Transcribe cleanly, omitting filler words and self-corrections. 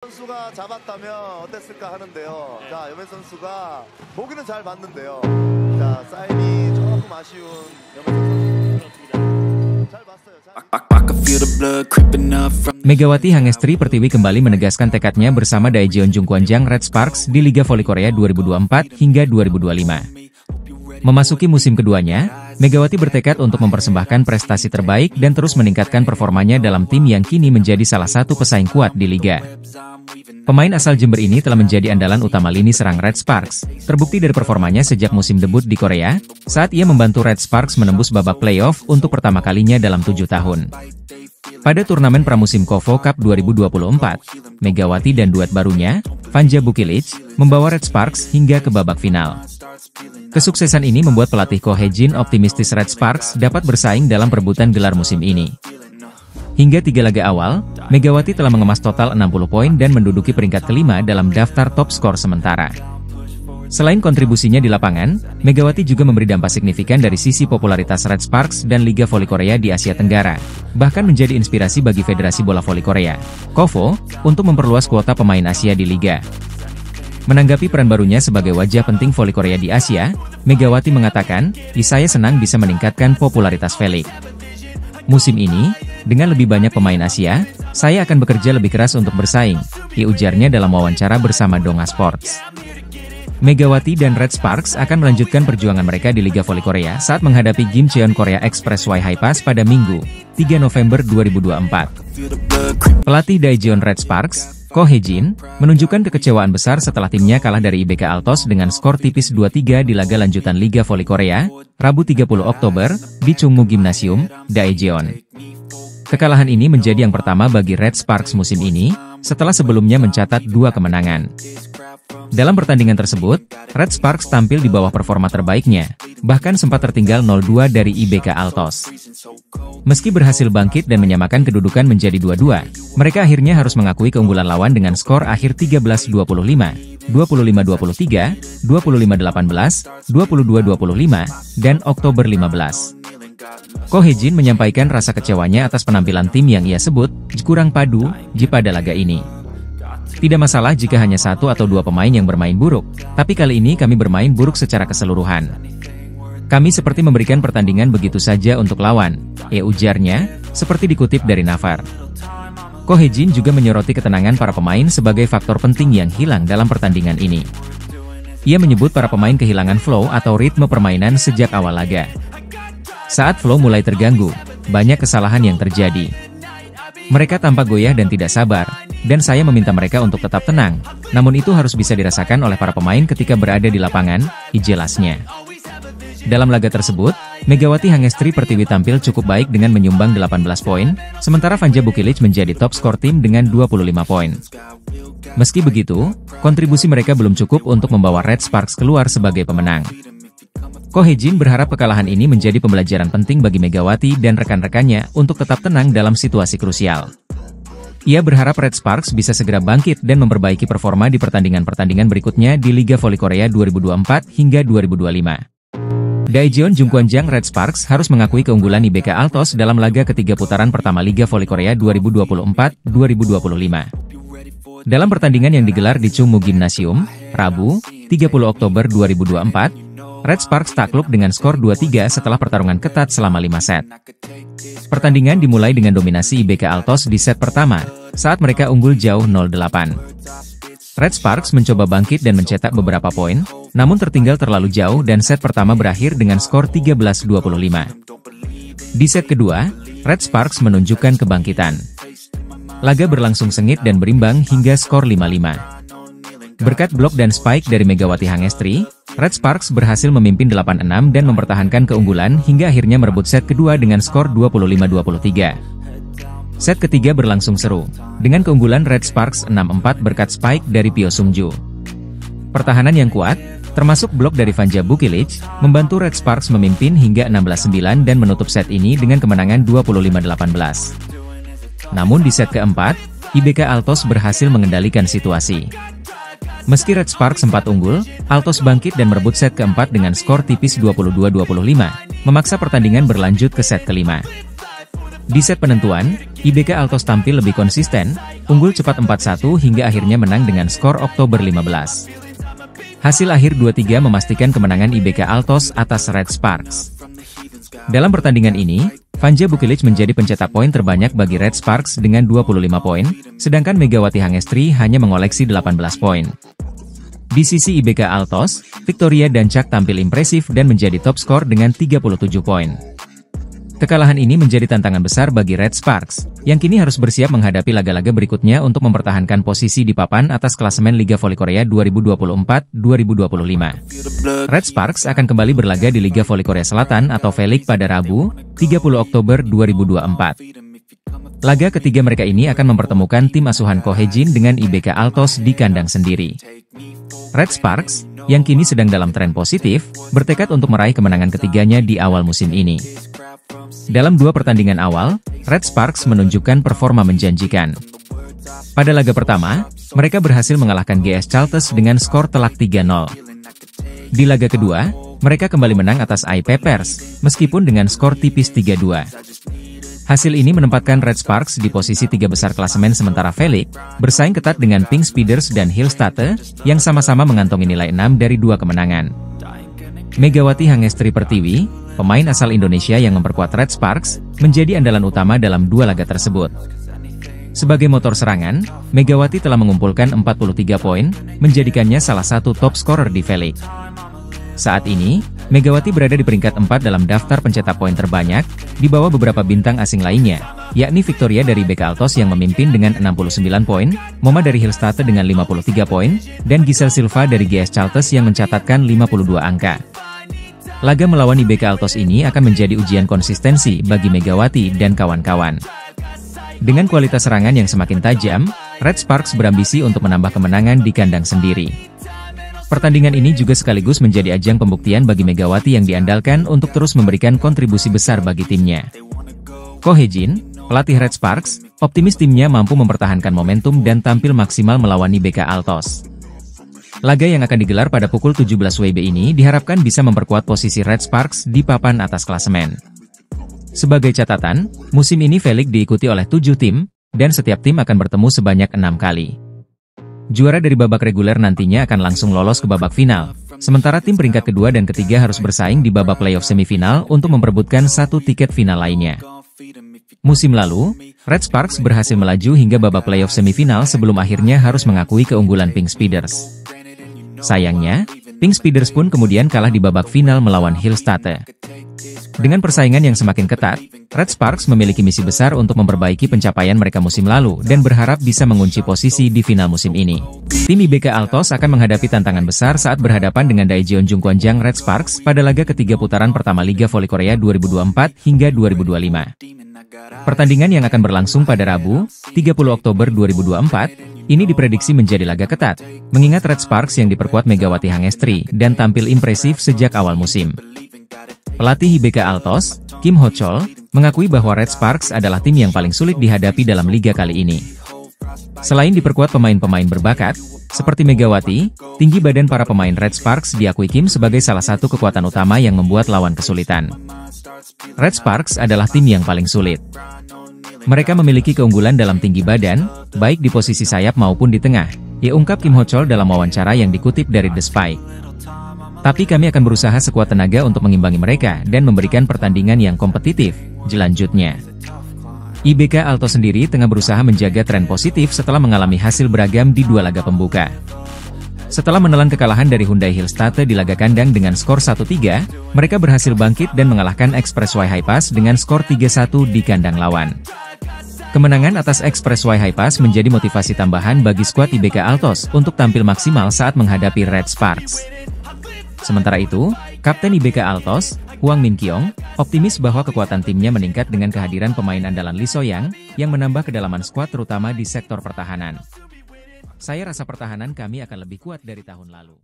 선수가 잡았다면 어땠을까 하는데요. 자, 염혜 선수가 보기는 잘 봤는데요. 자, 사인이 조금 아쉬운 염혜 선수. 잘 봤어요. Megawati Hangestri Pertiwi kembali menegaskan tekadnya bersama Daejeon Jungkwanjang Red Sparks di Liga Voli Korea 2024 hingga 2025. Memasuki musim keduanya, Megawati bertekad untuk mempersembahkan prestasi terbaik dan terus meningkatkan performanya dalam tim yang kini menjadi salah satu pesaing kuat di Liga. Pemain asal Jember ini telah menjadi andalan utama lini serang Red Sparks, terbukti dari performanya sejak musim debut di Korea, saat ia membantu Red Sparks menembus babak playoff untuk pertama kalinya dalam 7 tahun. Pada turnamen pramusim KOFO Cup 2024, Megawati dan duet barunya, Vanja Bukilic, membawa Red Sparks hingga ke babak final. Kesuksesan ini membuat pelatih Ko Hye-jin optimistis Red Sparks dapat bersaing dalam perebutan gelar musim ini. Hingga 3 laga awal, Megawati telah mengemas total 60 poin dan menduduki peringkat kelima dalam daftar top skor sementara. Selain kontribusinya di lapangan, Megawati juga memberi dampak signifikan dari sisi popularitas Red Sparks dan Liga Voli Korea di Asia Tenggara, bahkan menjadi inspirasi bagi Federasi Bola Voli Korea, KOFO, untuk memperluas kuota pemain Asia di Liga. Menanggapi peran barunya sebagai wajah penting voli Korea di Asia, Megawati mengatakan, "Saya senang bisa meningkatkan popularitas Felix. Musim ini, dengan lebih banyak pemain Asia, saya akan bekerja lebih keras untuk bersaing," ujarnya dalam wawancara bersama Donga Sports. Megawati dan Red Sparks akan melanjutkan perjuangan mereka di Liga Voli Korea saat menghadapi Gimcheon Korea Express High Pass pada Minggu, 3 November 2024. Pelatih Daejeon Red Sparks, Ko Hye-jin, menunjukkan kekecewaan besar setelah timnya kalah dari IBK Altos dengan skor tipis 2-3 di laga lanjutan Liga Voli Korea, Rabu 30 Oktober, di Chungmu Gymnasium, Daejeon. Kekalahan ini menjadi yang pertama bagi Red Sparks musim ini, setelah sebelumnya mencatat 2 kemenangan. Dalam pertandingan tersebut, Red Sparks tampil di bawah performa terbaiknya, bahkan sempat tertinggal 0-2 dari IBK Altos. Meski berhasil bangkit dan menyamakan kedudukan menjadi 2-2, mereka akhirnya harus mengakui keunggulan lawan dengan skor akhir 13-25, 25-23, 25-18, 22-25, dan Oktober 15. Ko Hye-jin menyampaikan rasa kecewanya atas penampilan tim yang ia sebut kurang padu pada laga ini. Tidak masalah jika hanya 1 atau 2 pemain yang bermain buruk, tapi kali ini kami bermain buruk secara keseluruhan. Kami seperti memberikan pertandingan begitu saja untuk lawan, ujarnya, seperti dikutip dari Naver. Ko Hye-jin juga menyoroti ketenangan para pemain sebagai faktor penting yang hilang dalam pertandingan ini. Ia menyebut para pemain kehilangan flow atau ritme permainan sejak awal laga. Saat flow mulai terganggu, banyak kesalahan yang terjadi. Mereka tampak goyah dan tidak sabar, dan saya meminta mereka untuk tetap tenang, namun itu harus bisa dirasakan oleh para pemain ketika berada di lapangan, jelasnya. Dalam laga tersebut, Megawati Hangestri Pertiwi tampil cukup baik dengan menyumbang 18 poin, sementara Vanja Bukilic menjadi top skor tim dengan 25 poin. Meski begitu, kontribusi mereka belum cukup untuk membawa Red Sparks keluar sebagai pemenang. Ko Hye-jin berharap kekalahan ini menjadi pembelajaran penting bagi Megawati dan rekan-rekannya untuk tetap tenang dalam situasi krusial. Ia berharap Red Sparks bisa segera bangkit dan memperbaiki performa di pertandingan-pertandingan berikutnya di Liga Voli Korea 2024 hingga 2025. Daejeon Jungkwanjang Red Sparks harus mengakui keunggulan IBK Altos dalam laga ketiga putaran pertama Liga Voli Korea 2024-2025. Dalam pertandingan yang digelar di Chungmu Gymnasium, Rabu, 30 Oktober 2024, Red Sparks takluk dengan skor 2-3 setelah pertarungan ketat selama 5 set. Pertandingan dimulai dengan dominasi IBK Altos di set pertama, saat mereka unggul jauh 0-8. Red Sparks mencoba bangkit dan mencetak beberapa poin, namun tertinggal terlalu jauh dan set pertama berakhir dengan skor 13-25. Di set kedua, Red Sparks menunjukkan kebangkitan. Laga berlangsung sengit dan berimbang hingga skor 5-5. Berkat blok dan spike dari Megawati Hangestri, Red Sparks berhasil memimpin 8-6 dan mempertahankan keunggulan hingga akhirnya merebut set kedua dengan skor 25-23. Set ketiga berlangsung seru, dengan keunggulan Red Sparks 6-4 berkat spike dari Pyo Sung-ju. Pertahanan yang kuat, termasuk blok dari Vanja Bukilic, membantu Red Sparks memimpin hingga 16-9 dan menutup set ini dengan kemenangan 25-18. Namun di set keempat, IBK Altos berhasil mengendalikan situasi. Meski Red Sparks sempat unggul, Altos bangkit dan merebut set keempat dengan skor tipis 22-25, memaksa pertandingan berlanjut ke set kelima. Di set penentuan, IBK Altos tampil lebih konsisten, unggul cepat 4-1 hingga akhirnya menang dengan skor Oktober 15. Hasil akhir 2-3 memastikan kemenangan IBK Altos atas Red Sparks. Dalam pertandingan ini, Vanja Bukilic menjadi pencetak poin terbanyak bagi Red Sparks dengan 25 poin, sedangkan Megawati Hangestri hanya mengoleksi 18 poin. Di sisi IBK Altos, Victoria dan Chak tampil impresif dan menjadi top skor dengan 37 poin. Kekalahan ini menjadi tantangan besar bagi Red Sparks, yang kini harus bersiap menghadapi laga-laga berikutnya untuk mempertahankan posisi di papan atas klasemen Liga Voli Korea 2024-2025. Red Sparks akan kembali berlaga di Liga Voli Korea Selatan atau V-League pada Rabu, 30 Oktober 2024. Laga ketiga mereka ini akan mempertemukan tim asuhan Ko Hye-jin dengan IBK Altos di kandang sendiri. Red Sparks, yang kini sedang dalam tren positif, bertekad untuk meraih kemenangan ketiganya di awal musim ini. Dalam dua pertandingan awal, Red Sparks menunjukkan performa menjanjikan. Pada laga pertama, mereka berhasil mengalahkan GS Chalters dengan skor telak 3-0. Di laga kedua, mereka kembali menang atas AI Peppers, meskipun dengan skor tipis 3-2. Hasil ini menempatkan Red Sparks di posisi 3 besar klasemen sementara V-League, bersaing ketat dengan Pink Speeders dan Hillstatte, yang sama-sama mengantongi nilai 6 dari 2 kemenangan. Megawati Hangestri Pertiwi, pemain asal Indonesia yang memperkuat Red Sparks, menjadi andalan utama dalam dua laga tersebut. Sebagai motor serangan, Megawati telah mengumpulkan 43 poin, menjadikannya salah satu top scorer di V-League. Saat ini, Megawati berada di peringkat 4 dalam daftar pencetak poin terbanyak, di bawah beberapa bintang asing lainnya, yakni Victoria dari BK Altos yang memimpin dengan 69 poin, Moma dari Hillstatte dengan 53 poin, dan Giselle Silva dari GS Chalters yang mencatatkan 52 angka. Laga melawan IBK Altos ini akan menjadi ujian konsistensi bagi Megawati dan kawan-kawan. Dengan kualitas serangan yang semakin tajam, Red Sparks berambisi untuk menambah kemenangan di kandang sendiri. Pertandingan ini juga sekaligus menjadi ajang pembuktian bagi Megawati yang diandalkan untuk terus memberikan kontribusi besar bagi timnya. Ko Hye-jin, pelatih Red Sparks, optimis timnya mampu mempertahankan momentum dan tampil maksimal melawan IBK Altos. Laga yang akan digelar pada pukul 17 WIB ini diharapkan bisa memperkuat posisi Red Sparks di papan atas klasemen. Sebagai catatan, musim ini V-League diikuti oleh 7 tim, dan setiap tim akan bertemu sebanyak 6 kali. Juara dari babak reguler nantinya akan langsung lolos ke babak final, sementara tim peringkat kedua dan ketiga harus bersaing di babak playoff semifinal untuk memperebutkan satu tiket final lainnya. Musim lalu, Red Sparks berhasil melaju hingga babak playoff semifinal sebelum akhirnya harus mengakui keunggulan Pink Speeders. Sayangnya, Pink Speeders pun kemudian kalah di babak final melawan Hillstatte. Dengan persaingan yang semakin ketat, Red Sparks memiliki misi besar untuk memperbaiki pencapaian mereka musim lalu dan berharap bisa mengunci posisi di final musim ini. Tim IBK Altos akan menghadapi tantangan besar saat berhadapan dengan Daejeon Jungkwanjang Red Sparks pada laga ketiga putaran pertama Liga Voli Korea 2024 hingga 2025. Pertandingan yang akan berlangsung pada Rabu, 30 Oktober 2024, ini diprediksi menjadi laga ketat, mengingat Red Sparks yang diperkuat Megawati Hangestri dan tampil impresif sejak awal musim. Pelatih IBK Altos, Kim Ho-chol, mengakui bahwa Red Sparks adalah tim yang paling sulit dihadapi dalam liga kali ini. Selain diperkuat pemain-pemain berbakat, seperti Megawati, tinggi badan para pemain Red Sparks diakui Kim sebagai salah satu kekuatan utama yang membuat lawan kesulitan. Red Sparks adalah tim yang paling sulit. Mereka memiliki keunggulan dalam tinggi badan, baik di posisi sayap maupun di tengah, ya ungkap Kim Ho-chol dalam wawancara yang dikutip dari The Spike. Tapi kami akan berusaha sekuat tenaga untuk mengimbangi mereka dan memberikan pertandingan yang kompetitif, jelanjutnya. IBK Altos sendiri tengah berusaha menjaga tren positif setelah mengalami hasil beragam di dua laga pembuka. Setelah menelan kekalahan dari Hyundai Hillstatte di laga kandang dengan skor 1-3, mereka berhasil bangkit dan mengalahkan Express Y High Pass dengan skor 3-1 di kandang lawan. Kemenangan atas Express Y High Pass menjadi motivasi tambahan bagi skuad IBK Altos untuk tampil maksimal saat menghadapi Red Sparks. Sementara itu, Kapten IBK Altos, Hwang Min-kyung, optimis bahwa kekuatan timnya meningkat dengan kehadiran pemain andalan Lee So-yang, yang menambah kedalaman skuad terutama di sektor pertahanan. Saya rasa pertahanan kami akan lebih kuat dari tahun lalu.